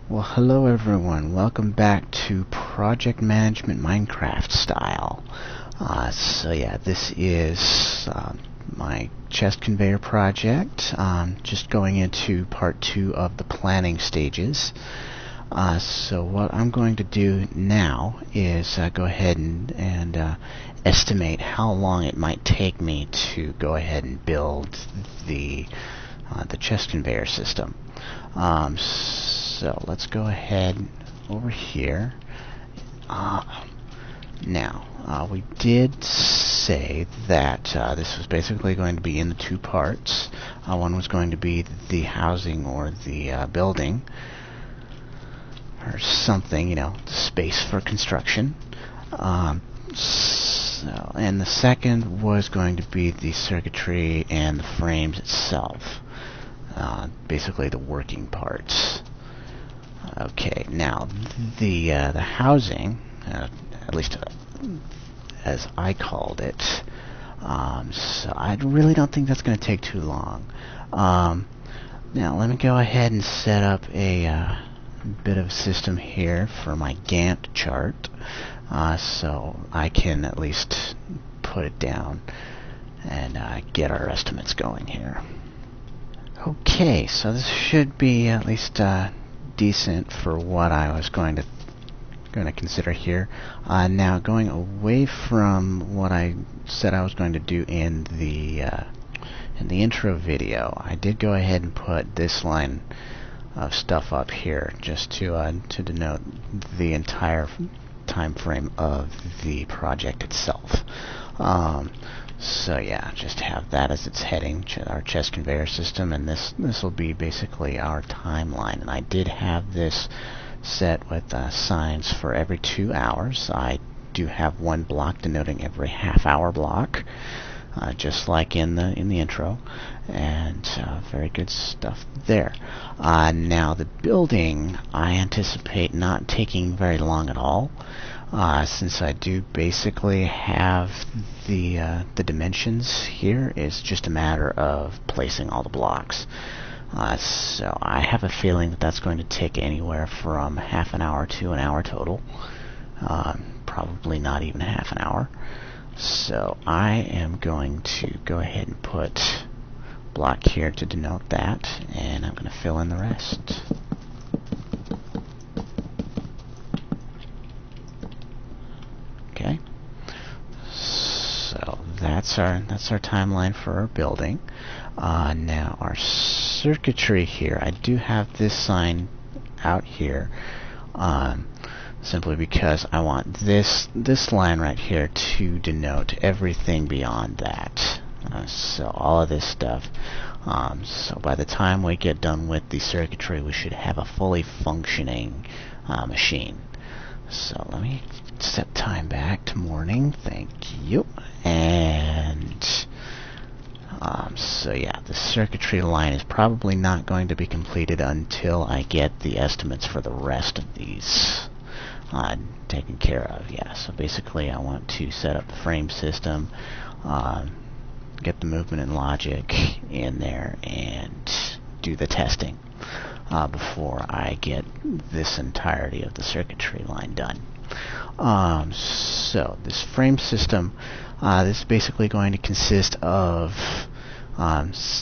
Well, hello everyone. Welcome back to Project Management Minecraft style. This is my chest conveyor project. Just going into part 2 of the planning stages. So what I'm going to do now is go ahead and estimate how long it might take me to go ahead and build the chest conveyor system. So let's go ahead over here. Now, we did say that this was basically going to be in the two parts. One was going to be the housing or the building or something, the space for construction. And the second was going to be the circuitry and the frames itself. Basically the working parts. Okay, now the housing, at least as I called it, so I really don't think that's going to take too long. Now let me go ahead and set up a bit of a system here for my Gantt chart, so I can at least put it down and get our estimates going here. Okay, so this should be at least decent for what I was going to consider here. Now, going away from what I said I was going to do in the intro video, I did go ahead and put this line of stuff up here just to denote the entire time frame of the project itself. So yeah, just have that as its heading, our chest conveyor system, and this will be basically our timeline. And I did have this set with signs for every 2 hours. I do have one block denoting every half-hour block, just like in the intro, and very good stuff there. Now the building, I anticipate not taking very long at all. Since I do basically have the dimensions here, it's just a matter of placing all the blocks. So I have a feeling that that's going to take anywhere from half an hour to an hour total. Probably not even half an hour. So I am going to go ahead and put block here to denote that, and I'm going to fill in the rest. Okay, so that's our timeline for our building. Now our circuitry here, I do have this sign out here, simply because I want this line right here to denote everything beyond that. So all of this stuff. So by the time we get done with the circuitry, we should have a fully functioning machine. So let me set time back to morning. Thank you. And so yeah, the circuitry line is probably not going to be completed until I get the estimates for the rest of these taken care of. Yeah, so basically I want to set up the frame system, get the movement and logic in there, and do the testing before I get this entirety of the circuitry line done. So this frame system, this is basically going to consist of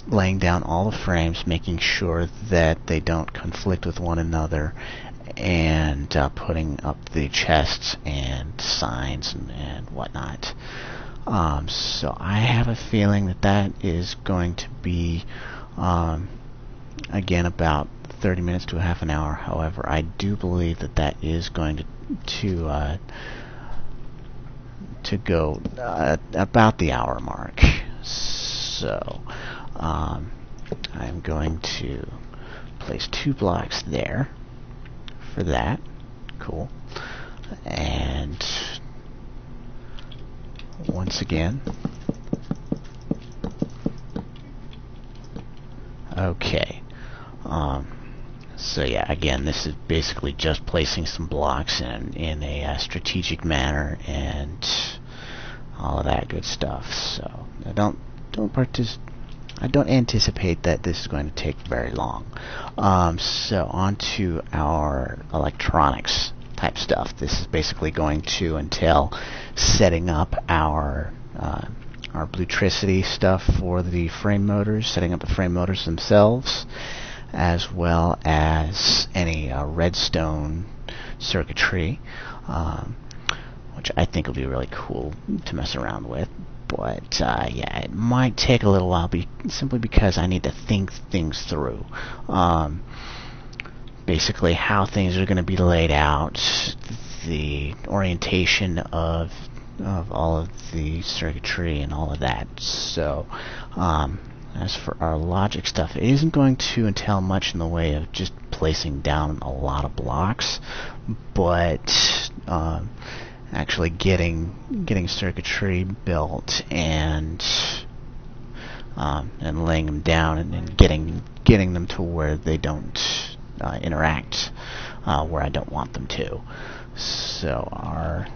laying down all the frames, making sure that they don't conflict with one another, and putting up the chests and signs and whatnot. So I have a feeling that that is going to be again about 30 minutes to a half an hour. However, I do believe that that is going to go about the hour mark. So I'm going to place 2 blocks there for that. Cool. And once again, okay. So yeah, again, this is basically just placing some blocks in a strategic manner and all of that good stuff. So don't I don't anticipate that this is going to take very long. So on to our electronics type stuff. This is basically going to entail setting up our Bluetricity stuff for the frame motors, setting up the frame motors themselves, as well as any redstone circuitry, which I think will be really cool to mess around with. But yeah, it might take a little while simply because I need to think things through. Basically how things are going to be laid out, the orientation of all of the circuitry and all of that. So as for our logic stuff, it isn't going to entail much in the way of just placing down a lot of blocks, but actually getting circuitry built and laying them down and getting them to where they don't interact where I don't want them to. So our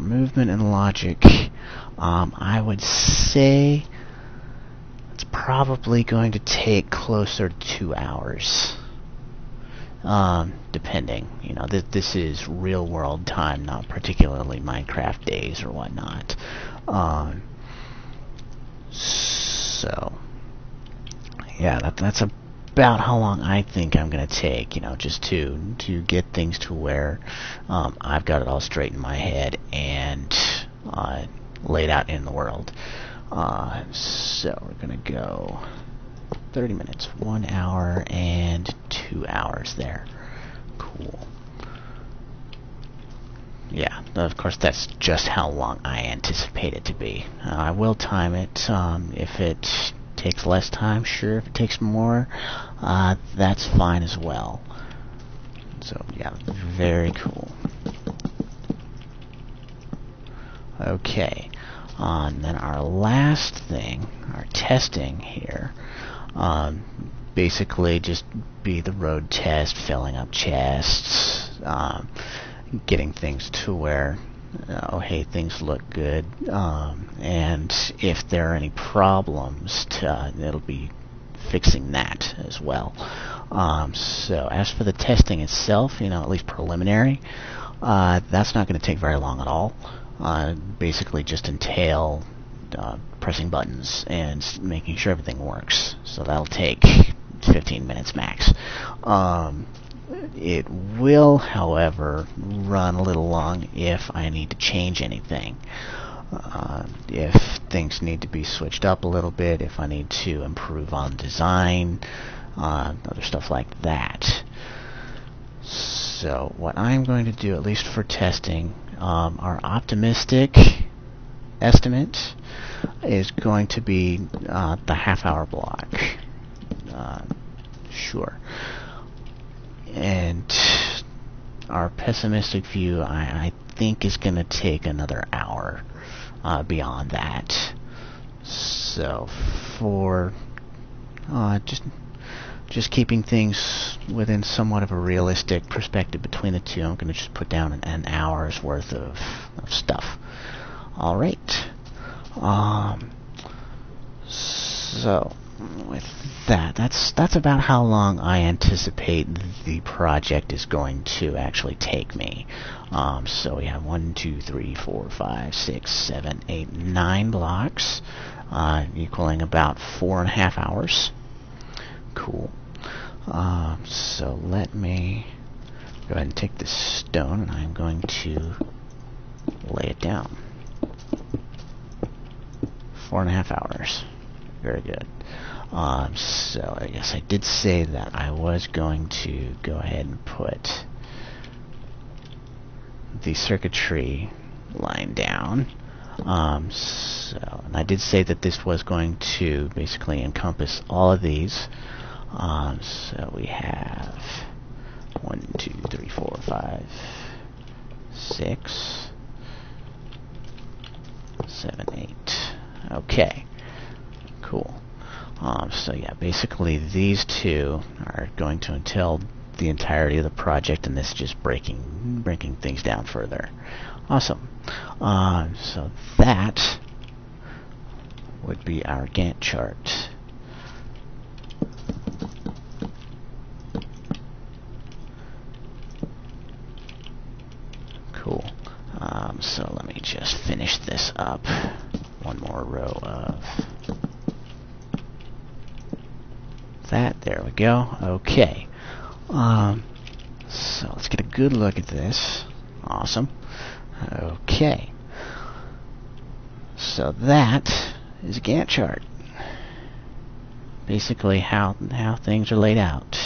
movement and logic, I would say it's probably going to take closer to 2 hours. Depending, you know, this is real world time, not particularly Minecraft days or whatnot. So yeah, that's about how long I think I'm gonna take, you know, just to get things to where I've got it all straight in my head and laid out in the world. So we're gonna go 30 minutes, 1 hour, and 2 hours there. Cool. Yeah, of course that's just how long I anticipate it to be. I will time it. If it takes less time, sure. If it takes more, that's fine as well. So yeah, very cool. Okay, and then our last thing, our testing here, basically just be the road test, filling up chests, getting things to where, oh hey, things look good, and if there are any problems, it'll be fixing that as well. So as for the testing itself, you know, at least preliminary, that's not going to take very long at all. Basically just entail pressing buttons and making sure everything works. So that'll take 15 minutes max. It will, however, run a little long if I need to change anything. If things need to be switched up a little bit, if I need to improve on design, other stuff like that. So what I'm going to do, at least for testing, our optimistic estimate is going to be the half-hour block. Sure. And our pessimistic view, I think, is going to take another hour beyond that. So for just keeping things within somewhat of a realistic perspective between the two, I'm going to just put down an hour's worth of stuff. All right. So with that's about how long I anticipate the project is going to actually take me. So we have 1, 2, 3, 4, 5, 6, 7, 8, 9 blocks, equaling about 4.5 hours. Cool. So let me go ahead and take this stone, and I'm going to lay it down. 4.5 hours. Very good. So I guess I did say that I was going to go ahead and put the circuitry line down. And I did say that this was going to basically encompass all of these. So we have 1, 2, 3, 4, 5, 6, 7, 8. Okay, cool. So yeah, basically these two are going to entail the entirety of the project, and this is just breaking things down further. Awesome. So that would be our Gantt chart. Cool. So let me just finish this up. One more row of that. There we go. Okay. So let's get a good look at this. Awesome. Okay. So that is a Gantt chart. Basically how things are laid out.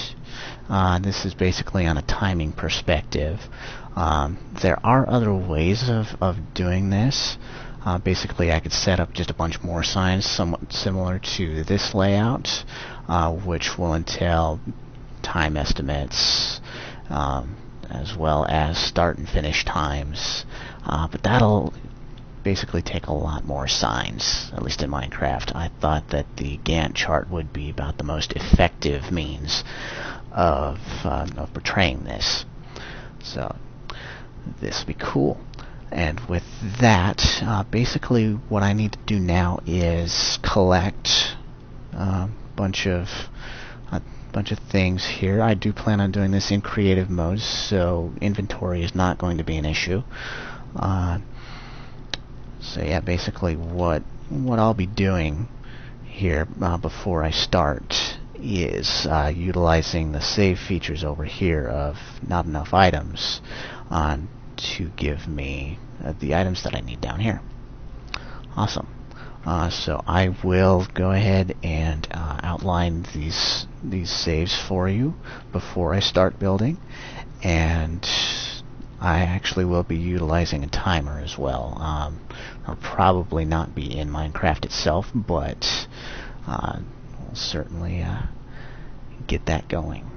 This is basically on a timing perspective. There are other ways of doing this. Basically, I could set up just a bunch more signs somewhat similar to this layout, which will entail time estimates, as well as start and finish times. But that'll basically take a lot more signs, at least in Minecraft. I thought that the Gantt chart would be about the most effective means of portraying this. So this will be cool. And with that, basically what I need to do now is collect a bunch of things here. I do plan on doing this in creative mode, so inventory is not going to be an issue. So yeah, basically what I'll be doing here before I start is utilizing the save features over here of not enough items to give me the items that I need down here. Awesome. So I will go ahead and outline these saves for you before I start building, and I actually will be utilizing a timer as well. I'll probably not be in Minecraft itself, but we'll certainly get that going.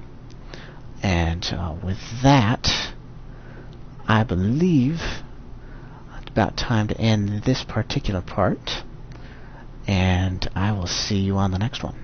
And with that, I believe it's about time to end this particular part, and I will see you on the next one.